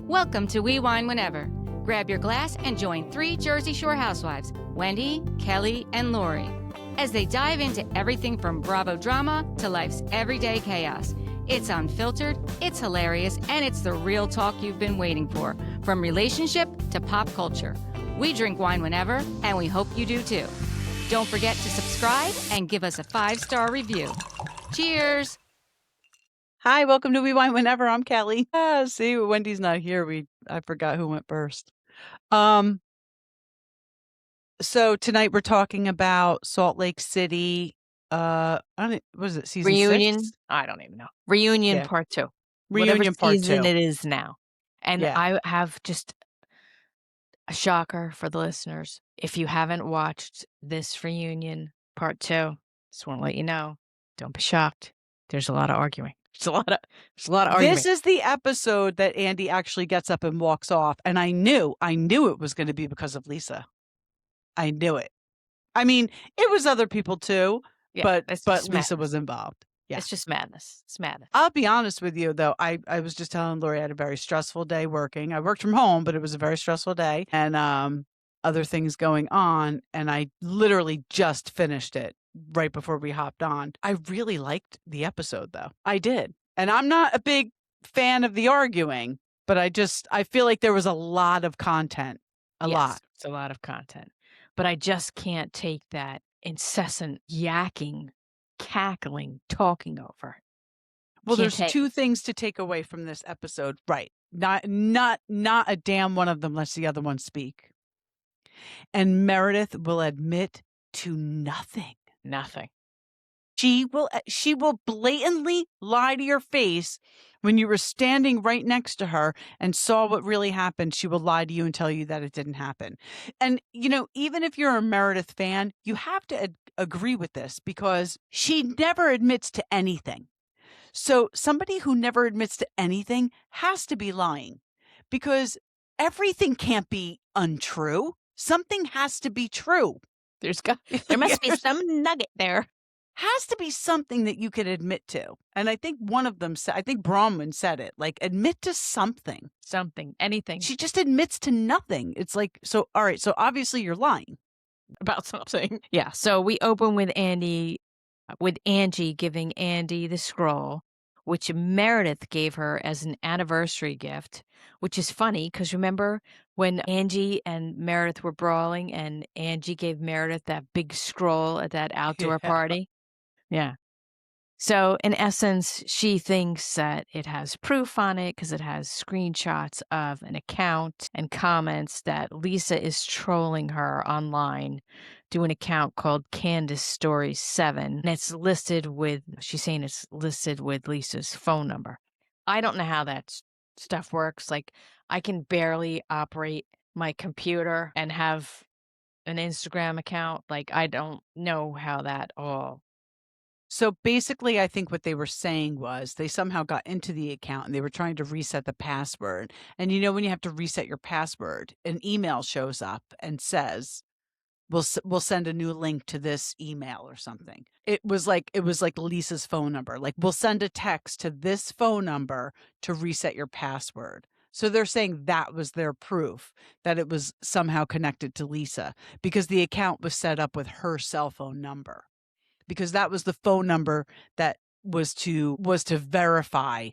Welcome to We Wine Whenever. Grab your glass and join 3 Jersey Shore housewives, Wendy, Kelly, and Lori, as they dive into everything from Bravo drama to life's everyday chaos. It's unfiltered, it's hilarious, and it's the real talk you've been waiting for, from relationship to pop culture. We drink wine whenever, and we hope you do too. Don't forget to subscribe and give us a 5-star review. Cheers! Hi, welcome to We Wine Whenever. I'm Kelly. See, Wendy's not here. I forgot who went first. So tonight we're talking about Salt Lake City. I don't, was it season Reunion? 6? I don't even know. Reunion Yeah. part 2. Reunion Whatever part season 2. it is now. And Yeah. I have just a shocker for the listeners. If you haven't watched this Reunion part 2, just want to let you know, don't be shocked. There's a lot of arguing. There's a lot of arguing. This is the episode that Andy actually gets up and walks off, and I knew it was going to be because of Lisa. I knew it. I mean, it was other people too, Yeah, but Lisa was involved. Yeah. It's just madness. It's madness. I'll be honest with you, though. I was just telling Lori I had a very stressful day working. I worked from home, but it was a very stressful day, and other things going on. And I literally just finished it right before we hopped on. I really liked the episode, though. I did. And I'm not a big fan of the arguing, but I feel like there was a lot of content. A lot. It's a lot of content. But I just can't take that incessant yakking, cackling, talking over. Well, there's 2 things to take away from this episode, right? Not a damn one of them lets the other one speak. And Meredith will admit to nothing. Nothing. She will blatantly lie to your face when you were standing right next to her and saw what really happened. She will lie to you and tell you that it didn't happen. And, even if you're a Meredith fan, you have to agree with this because she never admits to anything. So somebody who never admits to anything has to be lying because everything can't be untrue. Something has to be true. There must be some nugget there. Has to be something that you could admit to. And I think one of them said, I think Bronwyn said it, like admit to something. Something, anything. She just admits to nothing. It's like, so, all right, so obviously you're lying. About something. Yeah, so we open with Angie giving Andy the scroll, which Meredith gave her as an anniversary gift, which is funny because remember when Angie and Meredith were brawling and Angie gave Meredith that big scroll at that outdoor party? Yeah. So in essence, she thinks that it has proof on it because it has screenshots of an account and comments that Lisa is trolling her online to an account called Candace Stories 7. And she's saying it's listed with Lisa's phone number. I don't know how that stuff works. Like I can barely operate my computer and have an Instagram account. Like I don't know how that all. So basically, I think what they were saying was they somehow got into the account and they were trying to reset the password. And when you have to reset your password, an email shows up and says, we'll send a new link to this email or something. It was like Lisa's phone number. Like we'll send a text to this phone number to reset your password. So they're saying that was their proof that it was somehow connected to Lisa because the account was set up with her cell phone number. Because that was the phone number that was to verify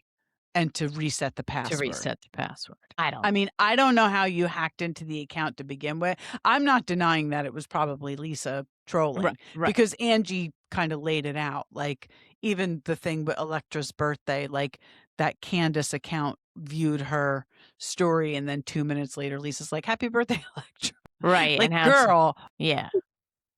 and to reset the password. I don't know how you hacked into the account to begin with. I'm not denying that it was probably Lisa trolling. Right. Because Angie kind of laid it out. Like even the thing with Electra's birthday, like that Candace account viewed her story and then 2 minutes later, Lisa's like, happy birthday, Electra. Right. Like, and girl. Yeah.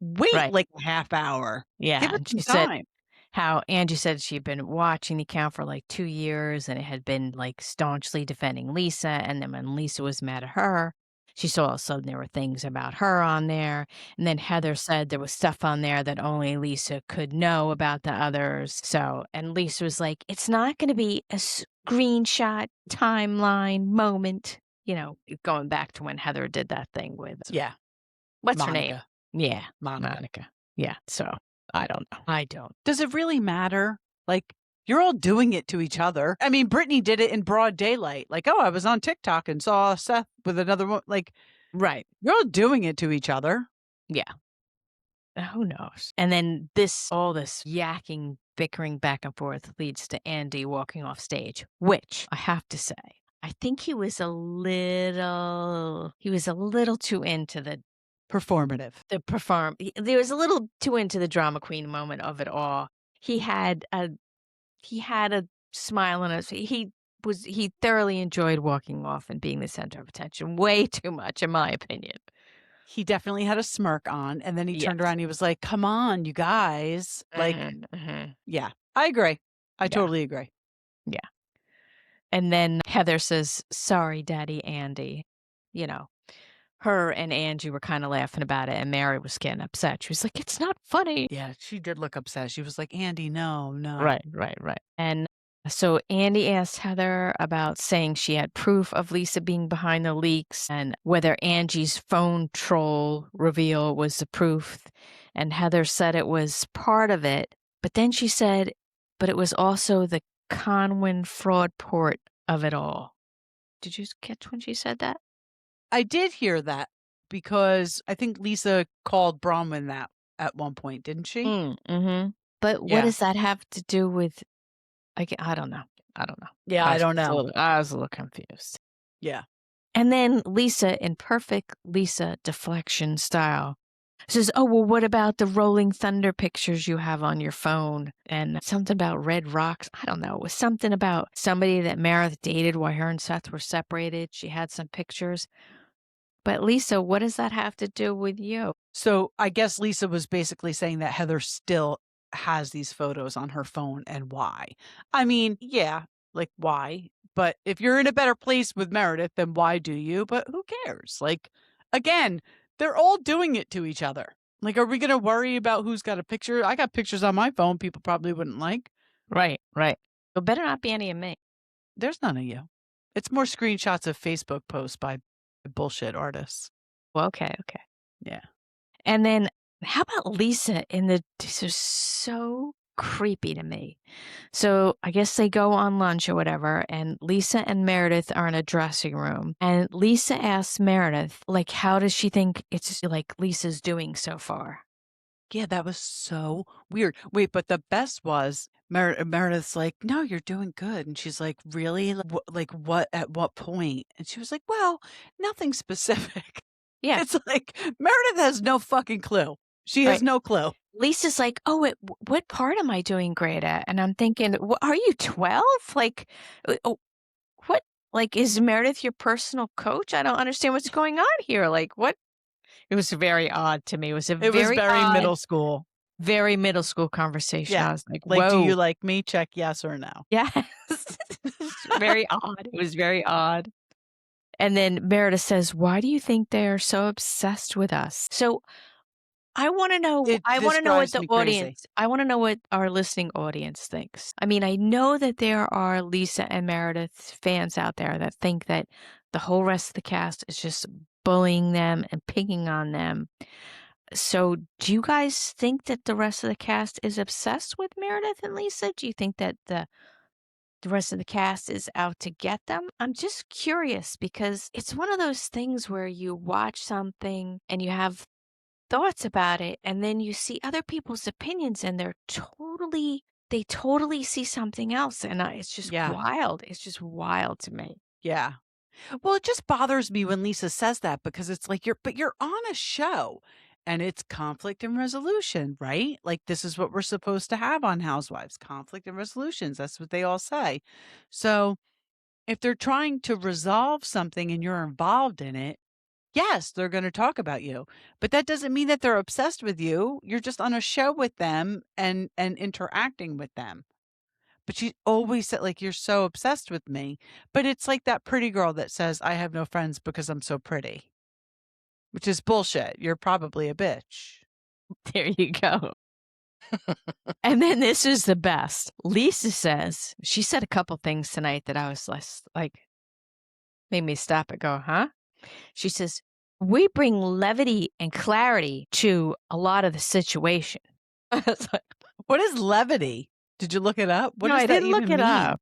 Wait like a half hour. Yeah. Give it And she some time. said how Angie said she'd been watching the account for like 2 years and it had been like staunchly defending Lisa. And then when Lisa was mad at her, she saw all of a sudden there were things about her on there. And then Heather said there was stuff on there that only Lisa could know about the others. So, and Lisa was like, it's not going to be a screenshot timeline moment, going back to when Heather did that thing with, what's Monica. her name? Yeah. Monica. Yeah. So I don't know. Does it really matter? Like You're all doing it to each other. I mean, Brittany did it in broad daylight. Like, oh, I was on TikTok and saw Seth with another one. Like, Right. you're all doing it to each other. Yeah. Who knows? And then all this yakking, bickering back and forth leads to Andy walking off stage, which I have to say, I think he was a little too into the Performative. There was a little too into the drama queen moment of it all. He had a smile on his face. He thoroughly enjoyed walking off and being the center of attention. Way too much, in my opinion. He definitely had a smirk on, and then he turned Yes. around and he was like, come on, you guys. Like, yeah, I agree. I totally agree. Yeah. And then Heather says, sorry, Daddy Andy. You know, her and Angie were kind of laughing about it, and Mary was getting upset. She was like, it's not funny. Yeah, she did look upset. She was like, Andy, no. Right. And so Andy asked Heather about saying she had proof of Lisa being behind the leaks and whether Angie's phone troll reveal was the proof. And Heather said it was part of it. But then she said, but it was also the Conwyn Fraudport of it all. Did you catch when she said that? I did hear that because I think Lisa called Bronwyn that at one point, didn't she? Mm-hmm. But what does that have to do with... I don't know. Yeah, I don't know. I was a little confused. Yeah. And then Lisa, in perfect Lisa deflection style, says, oh, well, what about the rolling thunder pictures you have on your phone? And something about red rocks. I don't know. It was something about somebody that Meredith dated while her and Seth were separated. She had some pictures. But Lisa, what does that have to do with you? So I guess Lisa was basically saying that Heather still has these photos on her phone and why. I mean, yeah, like why? But if you're in a better place with Meredith, then why do you? But who cares? Like, again, they're all doing it to each other. Like, are we going to worry about who's got a picture? I got pictures on my phone people probably wouldn't like. Right. It better not be any of me. There's none of you. It's more screenshots of Facebook posts by bullshit artists. Well, okay. Yeah. And then how about Lisa this is so creepy to me. So I guess they go on lunch or whatever, and Lisa and Meredith are in a dressing room. And Lisa asks Meredith, like, how does she think it's like Lisa's doing so far? Yeah, that was so weird. Wait, but the best was Meredith's like, no, you're doing good. And she's like, really? Like what, at what point? And she was like, well, nothing specific. Yeah. It's like Meredith has no fucking clue. She has no clue. Lisa's like, oh, what part am I doing great at? And I'm thinking, are you 12? Like, what? Like, is Meredith your personal coach? I don't understand what's going on here. Like, what? It was very odd to me. It was very odd, middle school. Very middle school conversation. Yeah. I was like, Like, whoa. do you like me? Check yes or no. Yes. Very odd. It was very odd. And then Meredith says, why do you think they're so obsessed with us? So I want to know. I want to know what the audience. I want to know what our listening audience thinks. I mean, I know that there are Lisa and Meredith fans out there that think that the whole rest of the cast is just bullying them and picking on them. So, do you guys think that the rest of the cast is obsessed with Meredith and Lisa? Do you think that the rest of the cast is out to get them? I'm just curious because it's one of those things where you watch something and you have thoughts about it, and then you see other people's opinions, and they totally see something else, and it's just wild. It's just wild to me. Yeah. Well, it just bothers me when Lisa says that because it's like you're on a show and it's conflict and resolution, right? Like this is what we're supposed to have on Housewives, conflict and resolutions. That's what they all say. So if they're trying to resolve something and you're involved in it, yes, they're going to talk about you, but that doesn't mean that they're obsessed with you. You're just on a show with them and interacting with them. But she always said, like, you're so obsessed with me. But it's like that pretty girl that says, I have no friends because I'm so pretty, which is bullshit. You're probably a bitch. There you go. And then this is the best. Lisa says, she said a couple things tonight that I was less like, made me stop and go, huh? She says, we bring levity and clarity to a lot of the situation. I was like, what is levity? Did you look it up? What No, does I that didn't look even it mean? up.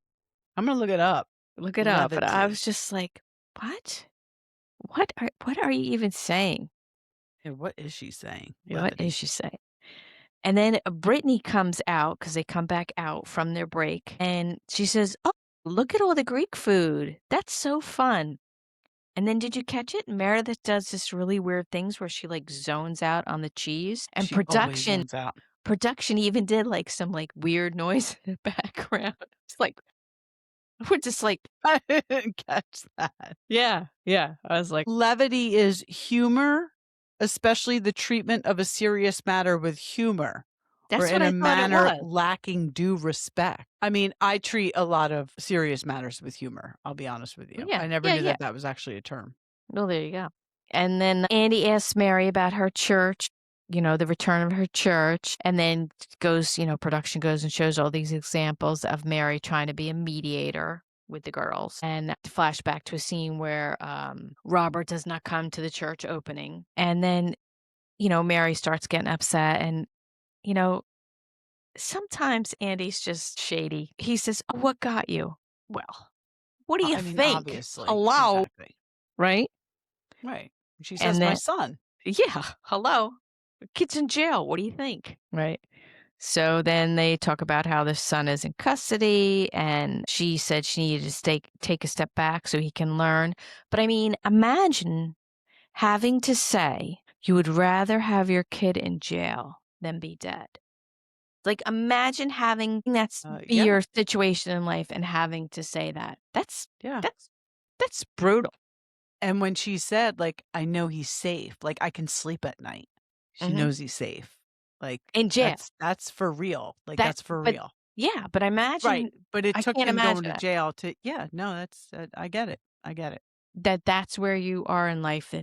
I'm gonna look it up. Look it up. But I was Levity. just like, what? What are you even saying? Yeah, what is she saying? What is Levity. she saying? And then Brittany comes out because they come back out from their break and she says, "Oh, look at all the Greek food. That's so fun." And then did you catch it? Meredith does this really weird things where she like zones out on the cheese and She always zones out. production even did like some like weird noise in the background. It's like we're just like, I didn't catch that. yeah. I was like, Levity is humor, especially the treatment of a serious matter with humor, or that's in what I a thought it manner was. lacking due respect. I mean, I treat a lot of serious matters with humor. I'll be honest with you. Yeah. I never knew that that was actually a term. Well, there you go. And then Andy asks Mary about her church, the return of her church, and then goes, production goes and shows all these examples of Mary trying to be a mediator with the girls. And flashback to a scene where Robert does not come to the church opening. And then, Mary starts getting upset. And, sometimes Andy's just shady. He says, "Oh, what got you?" Well, what do you I mean, think? obviously. Hello. Exactly. Right? Right. She And says, my then- son. Yeah, hello. The kid's in jail. What do you think? Right. So then they talk about how the son is in custody, and she said she needed to take a step back so he can learn. But I mean, imagine having to say you would rather have your kid in jail than be dead. Like, imagine having that's be Yeah. your situation in life and having to say that. That's Yeah. that's brutal. And when she said, like, I know he's safe, like, I can sleep at night. She knows he's safe. Like, In jail. that's for real. Like, That- that's for but- real. Yeah, but imagine Right. But it I took can't him going imagine to that. jail to, yeah, no, that's, I get it. I get it. That's where you are in life.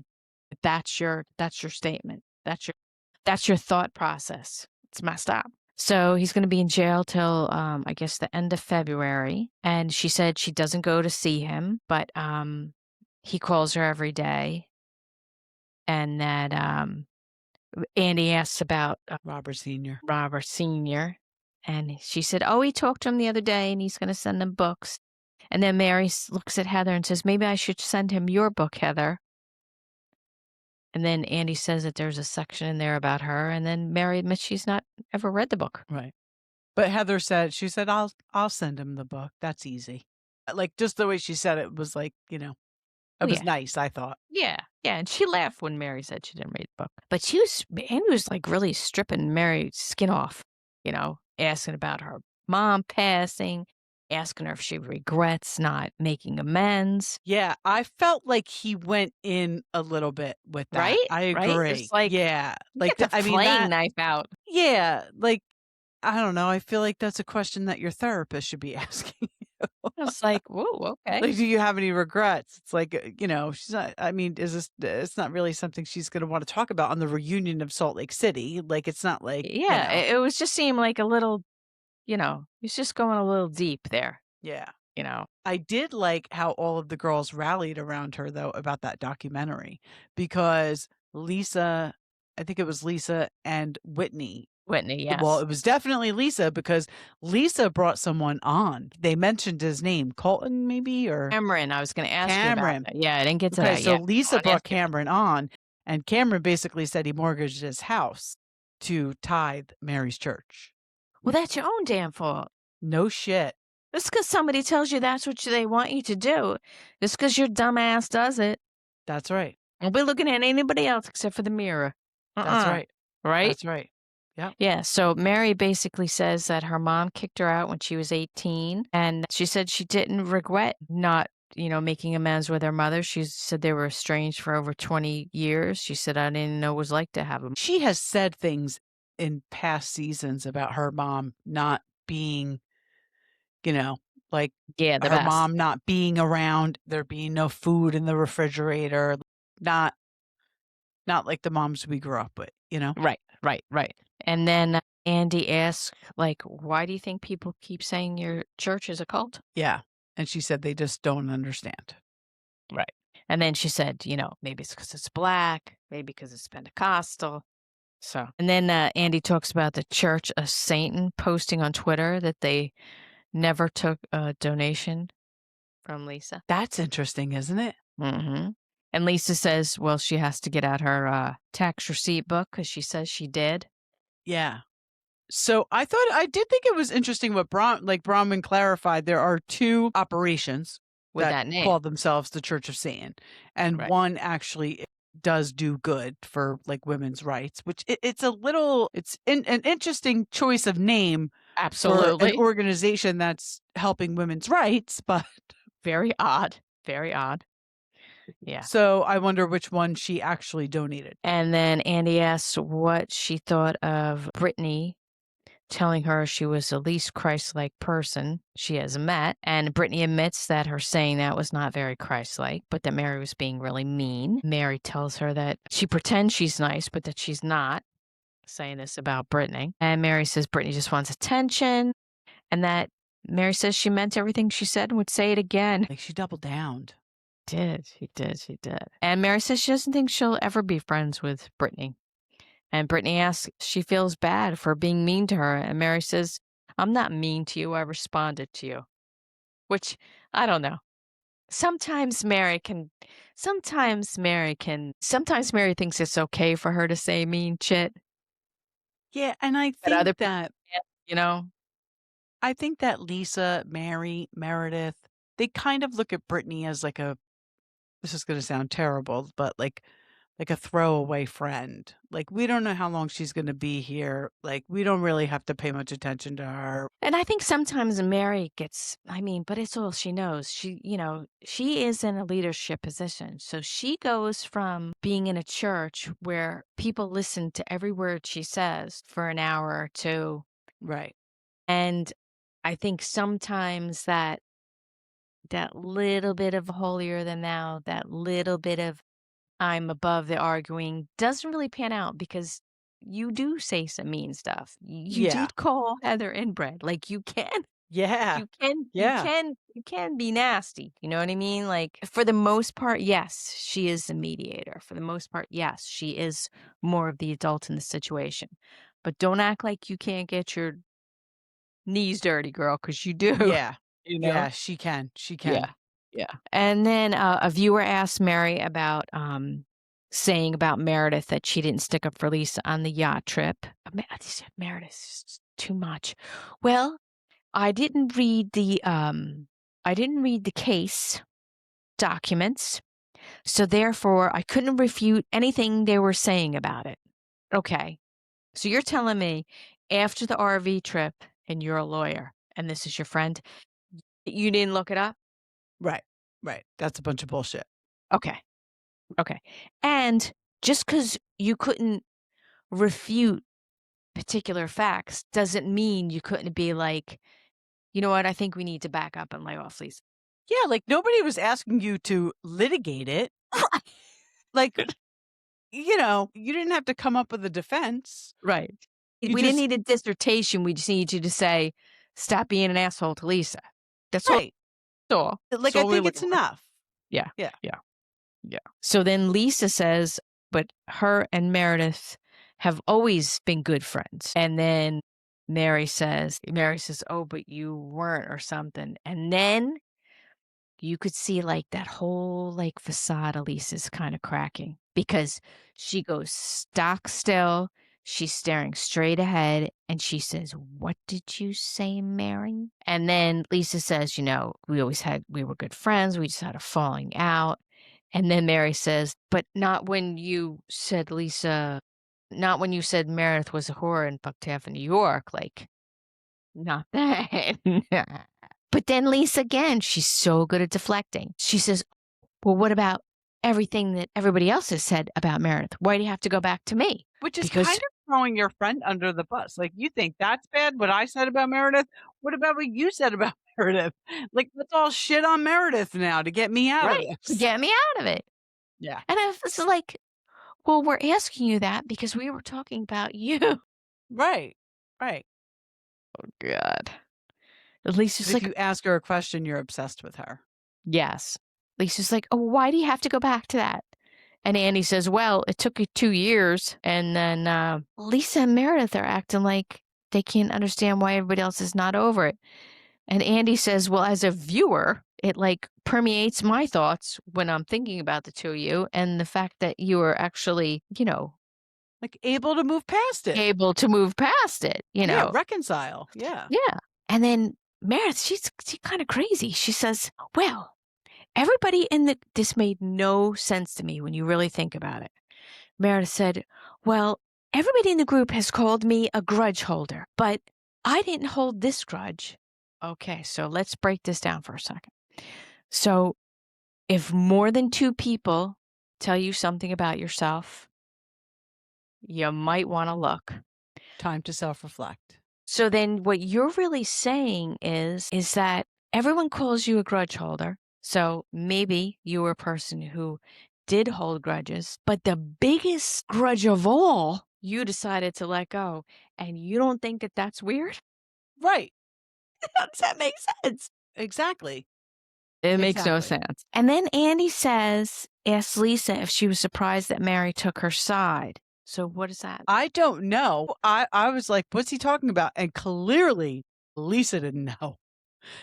That's your statement. That's your thought process. It's messed up. So he's going to be in jail till I guess the end of February. And she said she doesn't go to see him, but he calls her every day. And that Andy asks about Robert Sr. Robert Sr. And she said, "Oh, he talked to him the other day and he's going to send him books." And then Mary looks at Heather and says, "Maybe I should send him your book, Heather." And then Andy says that there's a section in there about her. And then Mary admits she's not ever read the book. Right. But Heather said, she said, I'll send him the book. That's easy. Like, just the way she said it was like, it was nice, I thought. Yeah. And she laughed when Mary said she didn't read the book. But Andy was like really stripping Mary's skin off, asking about her mom passing, asking her if she regrets not making amends. Yeah, I felt like he went in a little bit with that. Right? I Right? agree. It's like, yeah. Like the flaying knife out. Yeah, like, I don't know. I feel like that's a question that your therapist should be asking. I was like, whoa, okay. Like, do you have any regrets? It's like, she's not, I mean, it's not really something she's going to want to talk about on the reunion of Salt Lake City. Like, it's not like, Yeah, it was just seemed like a little, he's just going a little deep there. Yeah. I did like how all of the girls rallied around her, though, about that documentary, because Lisa, I think it was Lisa and Whitney. Yes. Well, it was definitely Lisa, because Lisa brought someone on. They mentioned his name, Colton, maybe, or Cameron. I was going to ask Cameron. you about that. Yeah, I didn't get to Okay, that so yet. Lisa brought Cameron on, and Cameron basically said he mortgaged his house to tithe Mary's church. Well, that's your own damn fault. No shit. Just because somebody tells you that's what they want you to do. Just because your dumb ass does it. That's right. Don't be looking at anybody else except for the mirror. That's right. Right? That's right. Yeah. Yeah. So Mary basically says that her mom kicked her out when she was 18. And she said she didn't regret not, making amends with her mother. She said they were estranged for over 20 years. She said, I didn't know what it was like to have them. She has said things in past seasons about her mom not being, like, the her best. mom not being around, there being no food in the refrigerator, not like the moms we grew up with, Right. And then Andy asks, like, why do you think people keep saying your church is a cult? Yeah. And she said they just don't understand. Right. And then she said, maybe it's because it's black, maybe because it's Pentecostal. So, and then Andy talks about the Church of Satan posting on Twitter that they never took a donation from Lisa. That's interesting, isn't it? Mm-hmm. And Lisa says, well, she has to get out her tax receipt book because she says she did. Yeah. So I did think it was interesting what Bronwyn clarified. There are 2 operations With that name. call themselves the Church of Satan, and Right. one actually does do good for like women's rights, which it's an interesting choice of name for an Absolutely. organization that's helping women's rights, but Very odd. Very odd. Yeah. so I wonder which one she actually donated. And then Andy asks what she thought of Brittany telling her she was the least Christ-like person she has met. And Brittany admits that her saying that was not very Christ-like, but that Mary was being really mean. Mary tells her that she pretends she's nice, but that she's not, saying this about Brittany. And Mary says Brittany just wants attention, and that Mary says she meant everything she said and would say it again. Like she doubled down. She did. And Mary says she doesn't think she'll ever be friends with Brittany. And Brittany asks if she feels bad for being mean to her. And Mary says, I'm not mean to you. I responded to you. Which, I don't know. Sometimes Mary thinks it's okay for her to say mean shit. Yeah, and I But other think people that can't, you know? I think that Lisa, Mary, Meredith, they kind of look at Brittany as like this is going to sound terrible, but like a throwaway friend. Like, we don't know how long she's going to be here. Like, we don't really have to pay much attention to her. And I think sometimes Mary but it's all she knows. She is in a leadership position. So she goes from being in a church where people listen to every word she says for an hour or two. Right. And I think sometimes that little bit of holier than thou, that little bit of I'm above the arguing doesn't really pan out because you do say some mean stuff. You Yeah. did call Heather inbred. Like you can Yeah. you can be nasty. You know what I mean? Like for the most part, yes, she is the mediator. For the most part, yes, she is more of the adult in the situation. But don't act like you can't get your knees dirty, girl, because you do. Yeah. You know? Yeah, she can. She can. Yeah. And then a viewer asked Mary about saying about Meredith that she didn't stick up for Lisa on the yacht trip. Meredith is too much. Well, I didn't read the case documents, so therefore I couldn't refute anything they were saying about it. Okay. So you're telling me after the RV trip, and you're a lawyer, and this is your friend, you didn't look it up? Right. That's a bunch of bullshit. Okay. And just because you couldn't refute particular facts doesn't mean you couldn't be like, you know what, I think we need to back up and lay off Lisa. Yeah, like nobody was asking you to litigate it. Like, you didn't have to come up with a defense. Right. You We didn't just- need a dissertation. We just need you to say, stop being an asshole to Lisa. That's Right. all. Like, That's I all we're think it's looking for. enough. Yeah. So then Lisa says, but her and Meredith have always been good friends. And then Mary says, oh, but you weren't or something. And then you could see like that whole like facade of Lisa's kind of cracking because she goes stock still. She's staring straight ahead and she says, what did you say, Mary? And then Lisa says, we were good friends. We just had a falling out. And then Mary says, but not when you said Meredith was a whore and fucked half of New York. Like, not that. But then Lisa again, she's so good at deflecting. She says, well, what about everything that everybody else has said about Meredith? Why do you have to go back to me? Which is kind of throwing your friend under the bus. Like, you think that's bad, what I said about Meredith? What about what you said about Meredith? Like, let's all shit on Meredith now to get me out of Right, this. to get me out of it. Yeah. And I was like, well, we're asking you that because we were talking about you. Right. Oh, God. Lisa's If like, you ask her a question, you're obsessed with her. yes. Lisa's like, oh, why do you have to go back to that? And Andy says, well, it took you 2 years. And then Lisa and Meredith are acting like they can't understand why everybody else is not over it. And Andy says, well, as a viewer, it like permeates my thoughts when I'm thinking about the two of you. And the fact that you are actually, Like able to move past it. able to move past it, Yeah, reconcile. Yeah. Yeah. And then Meredith, she's kind of crazy. She says, well, everybody this made no sense to me when you really think about it. Meredith said, well, everybody in the group has called me a grudge holder, but I didn't hold this grudge. Okay, so let's break this down for a second. So if more than 2 people tell you something about yourself, you might want to look. Time to self-reflect. So then what you're really saying is that everyone calls you a grudge holder. So maybe you were a person who did hold grudges, but the biggest grudge of all, you decided to let go. And you don't think that that's weird? Right. How does that make sense? Exactly. It makes no Exactly. sense. And then Andy asks Lisa if she was surprised that Mary took her side. So what is that? I don't know. I was like, what's he talking about? And clearly Lisa didn't know.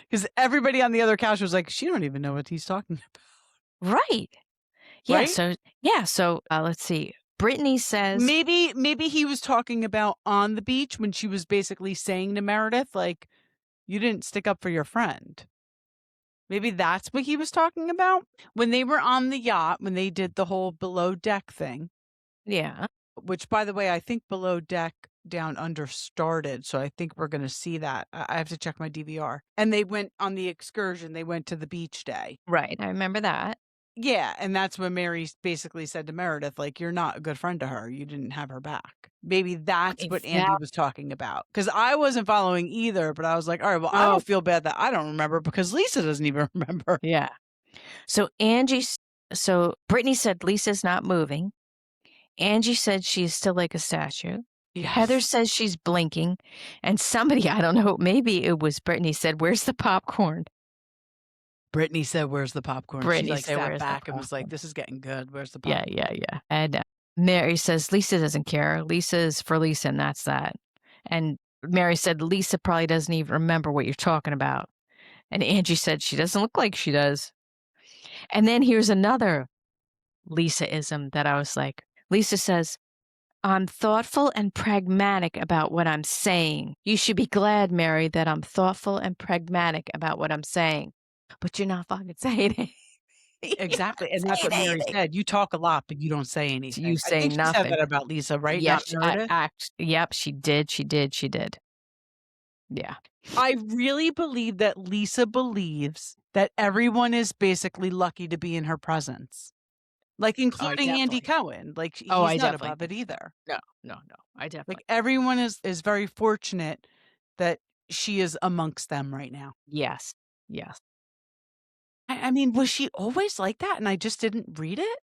Because everybody on the other couch was like, she don't even know what he's talking about. Right. Yeah. Right? So let's see. Brittany says Maybe he was talking about on the beach when she was basically saying to Meredith, like, you didn't stick up for your friend. Maybe that's what he was talking about. When they were on the yacht, when they did the whole below deck thing. Yeah. Which, by the way, I think below deck down under started. So I think we're going to see that. I have to check my DVR. And they went on the excursion. They went to the beach day. Right. I remember that. Yeah. And that's when Mary basically said to Meredith, like, you're not a good friend to her. You didn't have her back. Maybe that's what Andy was talking about. Because I wasn't following either. But I was like, all right, well, I don't feel bad that I don't remember because Lisa doesn't even remember. Yeah. So Brittany said Lisa's not moving. Angie said she's still like a statue. Yes. Heather says she's blinking. And somebody, I don't know, maybe it was Brittany, said, where's the popcorn? Brittany said, where's the popcorn? Brittany she said, sat back and was like, this is getting good. Where's the popcorn? Yeah. And Mary says Lisa doesn't care. Lisa is for Lisa, and that's that. And Mary said Lisa probably doesn't even remember what you're talking about. And Angie said she doesn't look like she does. And then here's another Lisa-ism that I was like, Lisa says, I'm thoughtful and pragmatic about what I'm saying. You should be glad, Mary, that I'm thoughtful and pragmatic about what I'm saying. But you're not fucking saying it. Exactly. And that's what Mary said. You talk a lot, but you don't say anything. You say nothing. nothing. She said that about Lisa, right? Yes, Not Meredith? yep, she did. Yeah. I really believe that Lisa believes that everyone is basically lucky to be in her presence. Like, including Andy Cohen. Like, he's not above it either. No. I definitely. Like, everyone is very fortunate that she is amongst them right now. Yes. I mean, was she always like that and I just didn't read it?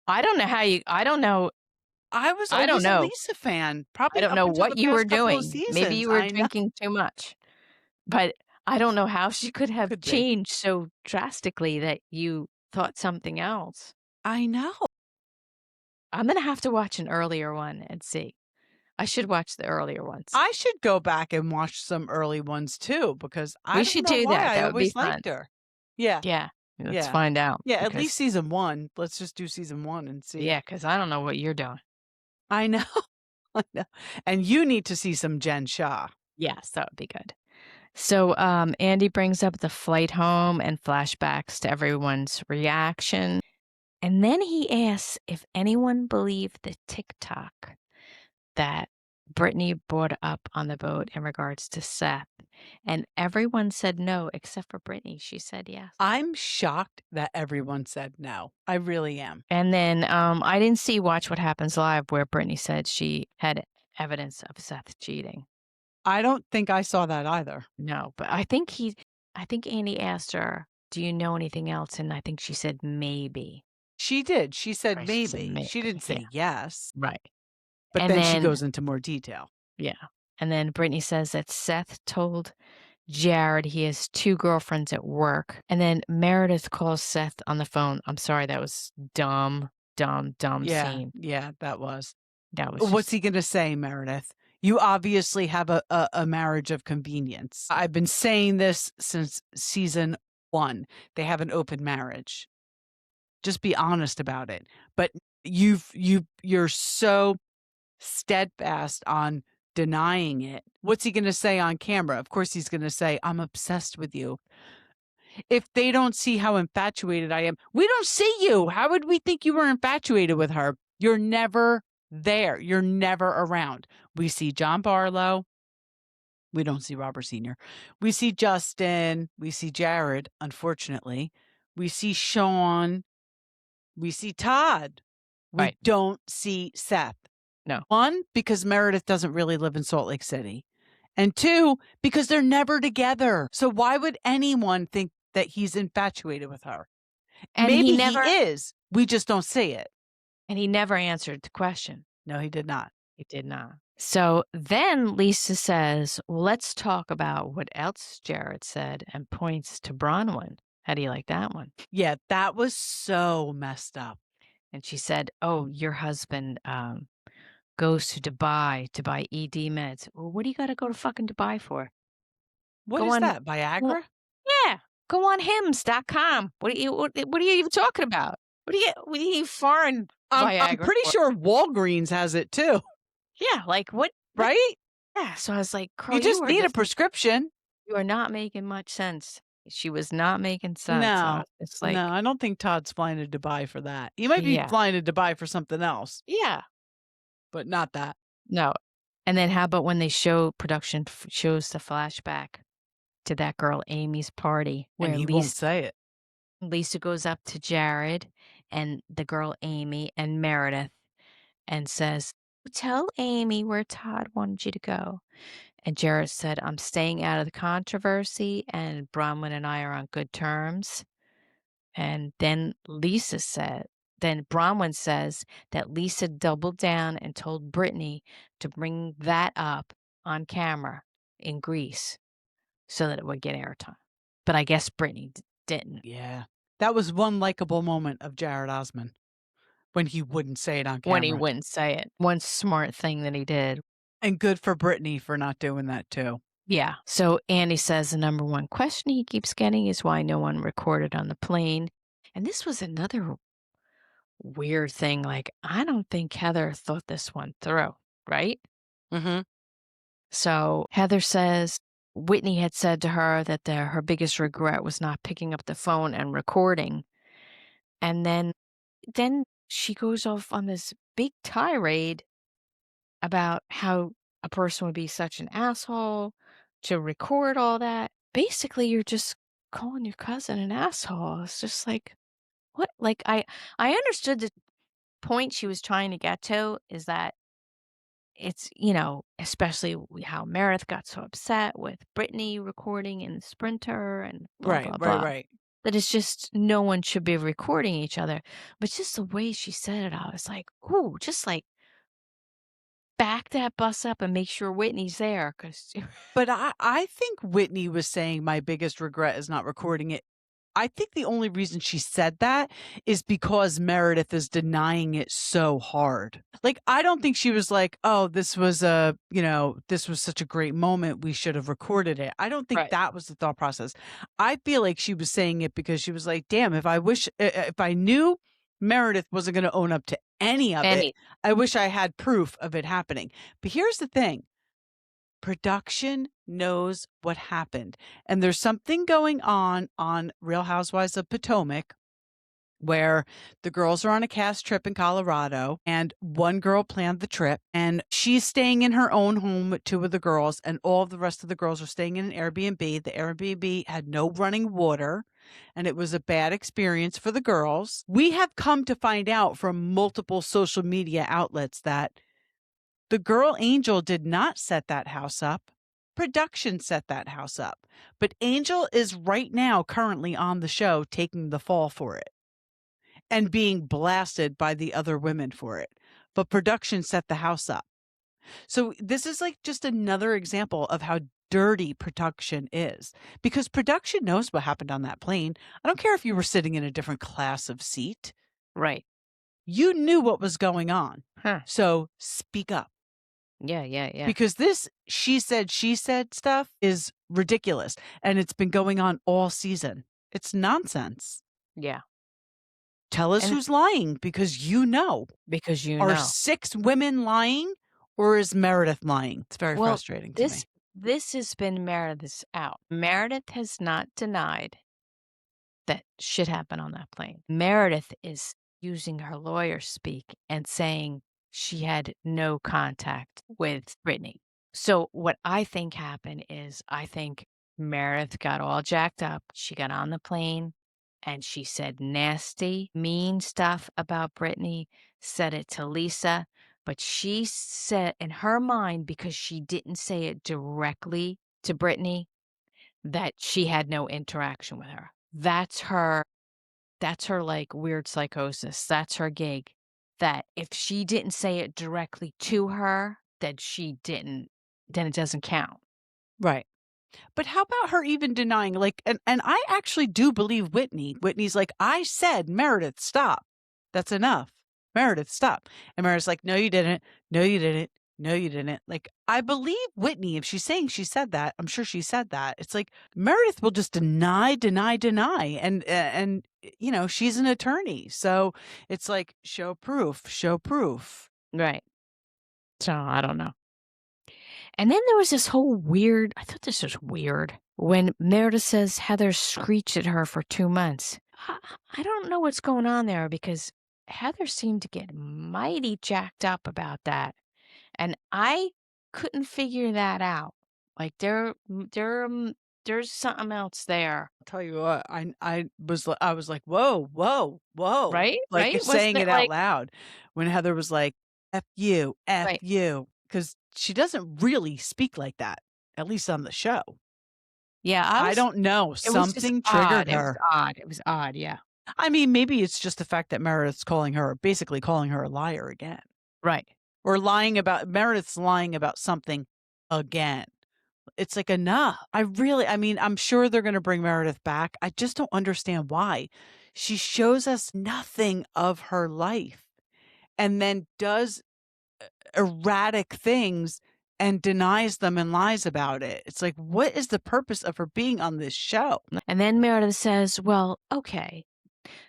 I don't know. I was I always don't a know. Lisa fan. Probably I don't know what you were doing. Maybe you were I know. drinking too much. But I don't know how she could have Could be. changed so drastically that you thought something else. I know. I'm going to have to watch an earlier one and see. I should watch the earlier ones. I should go back and watch some early ones too because We should do that. I That would be always fun. liked her. Yeah. Let's find out. Yeah, at least season 1. Let's just do season 1 and see. Yeah, because I don't know what you're doing. I know. I know. And you need to see some Jen Shah. Yes, that would be good. So Andy brings up the flight home and flashbacks to everyone's reaction. And then he asks if anyone believed the TikTok that Brittany brought up on the boat in regards to Seth. And everyone said no, except for Brittany. She said yes. I'm shocked that everyone said no. I really am. And then I didn't see Watch What Happens Live where Brittany said she had evidence of Seth cheating. I don't think I saw that either. No, but I think Andy asked her, do you know anything else? And I think she said maybe. She did. She said Right, maybe. She didn't say yes. Right. But then she goes into more detail. Yeah. And then Brittany says that Seth told Jared, he has 2 girlfriends at work. And then Meredith calls Seth on the phone. I'm sorry, that was dumb Yeah, scene. yeah, that was. That was What's just he going to say, Meredith? You obviously have a marriage of convenience. I've been saying this since season 1. They have an open marriage. Just be honest about it. But you're so steadfast on denying it. What's he going to say on camera? Of course he's going to say, I'm obsessed with you. If they don't see how infatuated I am, we don't see you. How would we think you were infatuated with her? You're never there. You're never around. We see John Barlow. We don't see Robert Sr. We see Justin. We see Jared, unfortunately. We see Sean. We see Todd. We Right. don't see Seth. No. 1, because Meredith doesn't really live in Salt Lake City. And 2, because they're never together. So why would anyone think that he's infatuated with her? And Maybe he is. We just don't see it. And he never answered the question. No, he did not. He did not. So then Lisa says, well, let's talk about what else Jared said, and points to Bronwyn. How do you like that one? Yeah, that was so messed up. And she said, oh, your husband goes to Dubai to buy ED meds. Well, what do you got to go to fucking Dubai for? What is that? Viagra? Yeah. Go on hims.com. What are you even talking about? What do you need foreign Viagra I'm pretty sure Walgreens has it too. Yeah, like what? Right? Yeah. So I was like, Carl, You just need a prescription. You are not making much sense. She was not making sense. No, it's like, no, I don't think Todd's flying to Dubai for that. He might be flying to Dubai for something else. Yeah. But not that. No. And then how about when they show production shows the flashback to that girl Amy's party where And he won't say it. Lisa goes up to Jared and the girl Amy and Meredith and says, tell Amy where Todd wanted you to go. And Jared said, I'm staying out of the controversy and Bronwyn and I are on good terms. And then Bronwyn says that Lisa doubled down and told Brittany to bring that up on camera in Greece so that it would get airtime. But I guess Brittany didn't. Yeah. That was one likable moment of Jared Osman when he wouldn't say it on camera. When he wouldn't say it. One smart thing that he did. And good for Brittany for not doing that too. Yeah. So Andy says the number one question he keeps getting is why no one recorded on the plane. And this was another weird thing. Like, I don't think Heather thought this one through, right? Mm-hmm. So Heather says Whitney had said to her that her biggest regret was not picking up the phone and recording. And then she goes off on this big tirade about how a person would be such an asshole to record all that. Basically, you're just calling your cousin an asshole. It's just like, what? Like, I understood the point she was trying to get to is that it's, especially how Meredith got so upset with Brittany recording in the Sprinter and blah, blah, blah. Right. That it's just no one should be recording each other. But just the way she said it, I was like, ooh, just like, back that bus up and make sure Whitney's there. But I think Whitney was saying my biggest regret is not recording it. I think the only reason she said that is because Meredith is denying it so hard. Like, I don't think she was like, oh, this was such a great moment. We should have recorded it. I don't think that was the thought process. I feel like she was saying it because she was like, damn, if I knew Meredith wasn't going to own up to any of it, I wish I had proof of it happening. But here's the thing. Production knows what happened. And there's something going on Real Housewives of Potomac where the girls are on a cast trip in Colorado and one girl planned the trip and she's staying in her own home with 2 of the girls and all of the rest of the girls are staying in an Airbnb. The Airbnb had no running water and it was a bad experience for the girls. We have come to find out from multiple social media outlets that the girl Angel did not set that house up. Production set that house up. But Angel is right now currently on the show taking the fall for it and being blasted by the other women for it. But production set the house up. So this is like just another example of how dirty production is, because production knows what happened on that plane. I don't care if you were sitting in a different class of seat. Right. You knew what was going on. Huh. So speak up. Yeah. Because this she said stuff is ridiculous. And it's been going on all season. It's nonsense. Yeah. Tell us And- who's lying, because you know. Because you Are know. 6 women lying, or is Meredith lying? It's very frustrating to me. This has been Meredith's out. Meredith has not denied that shit happened on that plane. Meredith is using her lawyer speak and saying she had no contact with Brittany. So what I think happened is, I think Meredith got all jacked up. She got on the plane and she said nasty, mean stuff about Brittany, said it to Lisa, but she said in her mind, because she didn't say it directly to Brittany, that she had no interaction with her. That's her like weird psychosis. That's her gig. That if she didn't say it directly to her, then it doesn't count. Right. But how about her even denying, like, and I actually do believe Whitney. Whitney's like, I said, Meredith, stop. That's enough. Meredith, stop. And Meredith's like, no, you didn't. No, you didn't. No, you didn't. Like, I believe Whitney. If she's saying she said that, I'm sure she said that. It's like Meredith will just deny. And she's an attorney. So it's like, show proof. Right. So I don't know. And then there was this whole weird, I thought this was weird, when Meredith says Heather screeched at her for 2 months. I don't know what's going on there, because Heather seemed to get mighty jacked up about that. And I couldn't figure that out. Like there's something else there. I'll tell you what, I was like, whoa. Right? Like, Right? saying Was it that out like, loud when Heather was like, F you, Right. because she doesn't really speak like that, at least on the show. Yeah, I don't know. it was Something just triggered odd. her. It was odd, yeah. I mean, maybe it's just the fact that Meredith's basically calling her a liar again. Right. Or Meredith's lying about something again. It's like, enough. I'm sure they're going to bring Meredith back. I just don't understand why. She shows us nothing of her life and then does erratic things and denies them and lies about it. It's like, what is the purpose of her being on this show? And then Meredith says, well, okay,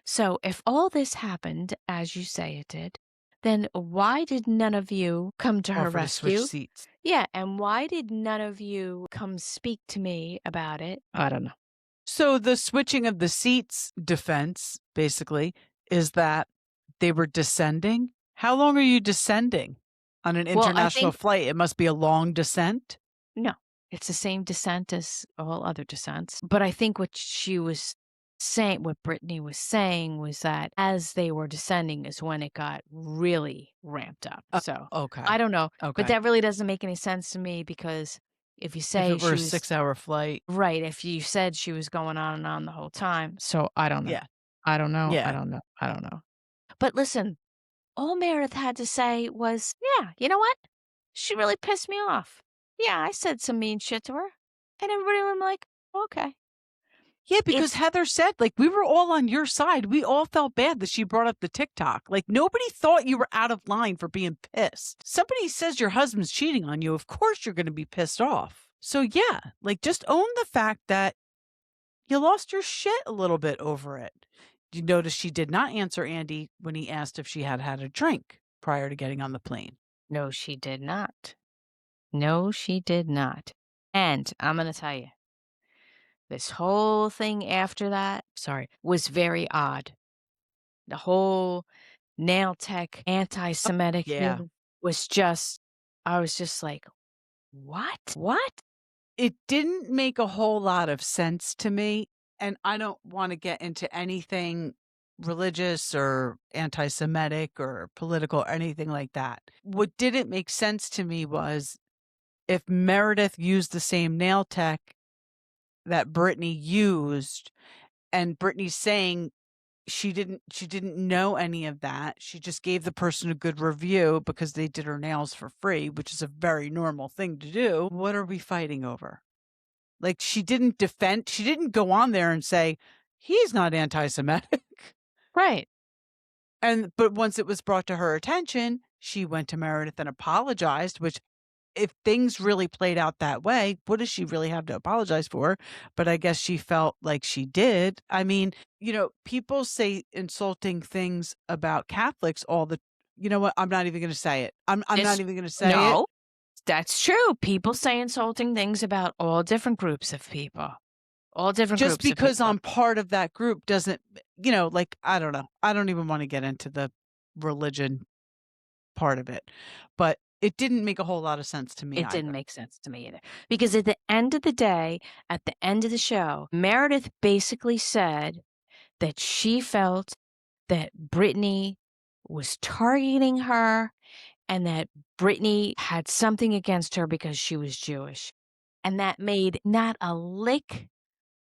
so if all this happened as you say it did, then why did none of you come to her Offer to rescue? switch seats. Yeah, and why did none of you come speak to me about it? I don't know. So the switching of the seats defense, basically, is that they were descending. How long are you descending on an international flight? It must be a long descent. No, it's the same descent as all other descents. But I think what Brittany was saying was that as they were descending is when it got really ramped up. So okay. I don't know. Okay. But that really doesn't make any sense to me, because if you say if it were a 6-hour flight. Right. If you said she was going on and on the whole time. So I don't know. Yeah. I don't know. Yeah. I don't know. But listen, all Meredith had to say was, yeah, you know what? She really pissed me off. Yeah, I said some mean shit to her. And everybody was like, okay. Yeah, because Heather said, like, we were all on your side. We all felt bad that she brought up the TikTok. Like, nobody thought you were out of line for being pissed. Somebody says your husband's cheating on you. Of course you're going to be pissed off. So, yeah, like, just own the fact that you lost your shit a little bit over it. You notice she did not answer Andy when he asked if she had had a drink prior to getting on the plane. No, she did not. No, she did not. And I'm going to tell you, this whole thing after that, was very odd. The whole nail tech anti-Semitic thing was just, I was just like, what? What? It didn't make a whole lot of sense to me. And I don't want to get into anything religious or anti-Semitic or political or anything like that. What didn't make sense to me was if Meredith used the same nail tech that Brittany used, and Brittany's saying she didn't know any of that. She just gave the person a good review because they did her nails for free, which is a very normal thing to do. What are we fighting over? Like, she didn't go on there and say, he's not anti-Semitic. Right. But once it was brought to her attention, she went to Meredith and apologized, which if things really played out that way, what does she really have to apologize for? But I guess she felt like she did. I mean, people say insulting things about Catholics you know what? I'm not even going to say it. I'm not even going to say it. No, that's true. People say insulting things about all different groups of people. All different Just groups of because people. I'm part of that group doesn't, I don't know. I don't even want to get into the religion part of it. But it didn't make a whole lot of sense to me It either. didn't make sense to me either. Because at the end of the day, at the end of the show, Meredith basically said that she felt that Brittany was targeting her and that Brittany had something against her because she was Jewish. And that made not a lick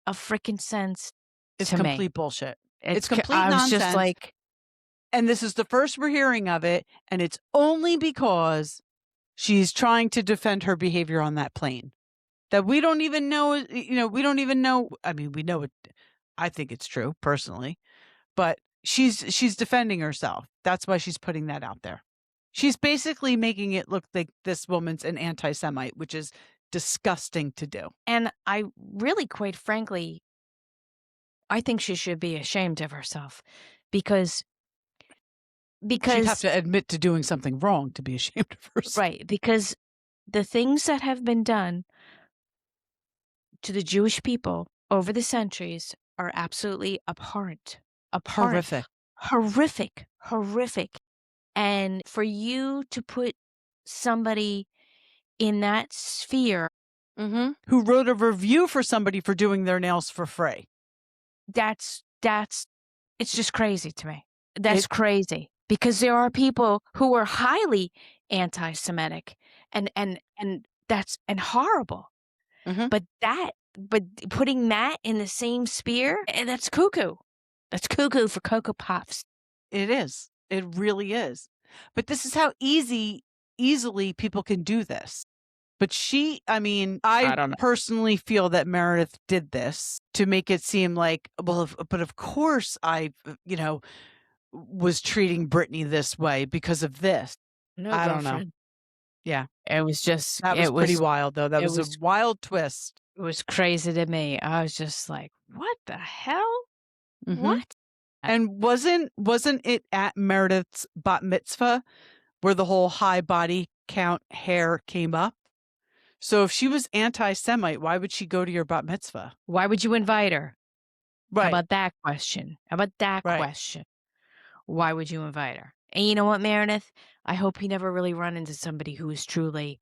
of freaking sense It's to me. complete bullshit. It's I complete was nonsense. just like, And this is the first we're hearing of it, and it's only because she's trying to defend her behavior on that plane that we don't even know, we don't even know. I mean, we know it. I think it's true personally, but she's defending herself. That's why she's putting that out there. She's basically making it look like this woman's an anti-Semite, which is disgusting to do. and I really, quite frankly, I think she should be ashamed of herself because She'd have to admit to doing something wrong to be ashamed of herself. right, because the things that have been done to the Jewish people over the centuries are absolutely abhorrent. Horrific. Horrific. And for you to put somebody in that sphere, who wrote a review for somebody for doing their nails for free. that's it's just crazy to me. That's crazy because there are people who are highly anti-Semitic and that's horrible. But putting that in the same sphere, that's cuckoo. That's cuckoo for Cocoa Puffs. It is. It really is. But this is how easily people can do this. But I personally feel that Meredith did this to make it seem like, but of course I, was treating Brittany this way because of this. No, I don't know. Yeah. It was just, That was pretty wild though. That was a wild twist. It was crazy to me. I was just like, what the hell? What? And wasn't it at Meredith's bat mitzvah where the whole high body count hair came up? So if she was anti-Semite, why would she go to your bat mitzvah? Why would you invite her? Right. How about that question? Question? Why would you invite her? And you know what, Meredith? I hope you never really run into somebody who is truly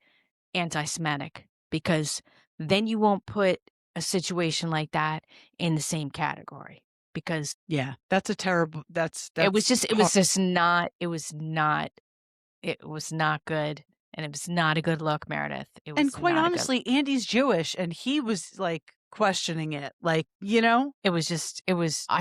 anti-Semitic, because then you won't put a situation like that in the same category. Because that's a terrible. it was not good. And it was not a good look, Meredith. And quite honestly, Andy's Jewish, and he was like questioning it. Like, I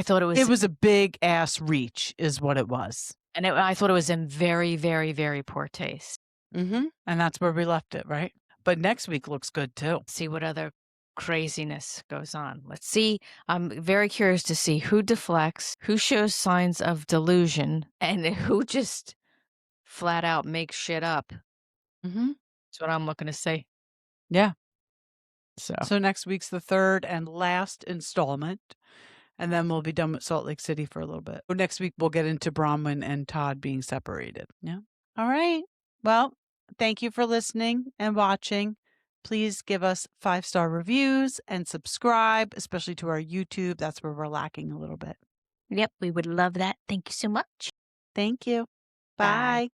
thought it was a big ass reach is what it was. And I thought it was in very, very, very poor taste. And that's where we left it, right? But next week looks good too. See what other craziness goes on. Let's see. I'm very curious to see who deflects, who shows signs of delusion, and who just flat out makes shit up. That's what I'm looking to see. Yeah. So next week's the third and last installment, and then we'll be done with Salt Lake City for a little bit. Next week we'll get into Bronwyn and Todd being separated. Yeah. All right. Well, thank you for listening and watching. Please give us 5-star reviews and subscribe, especially to our YouTube. That's where we're lacking a little bit. Yep, we would love that. Thank you so much. Thank you. Bye.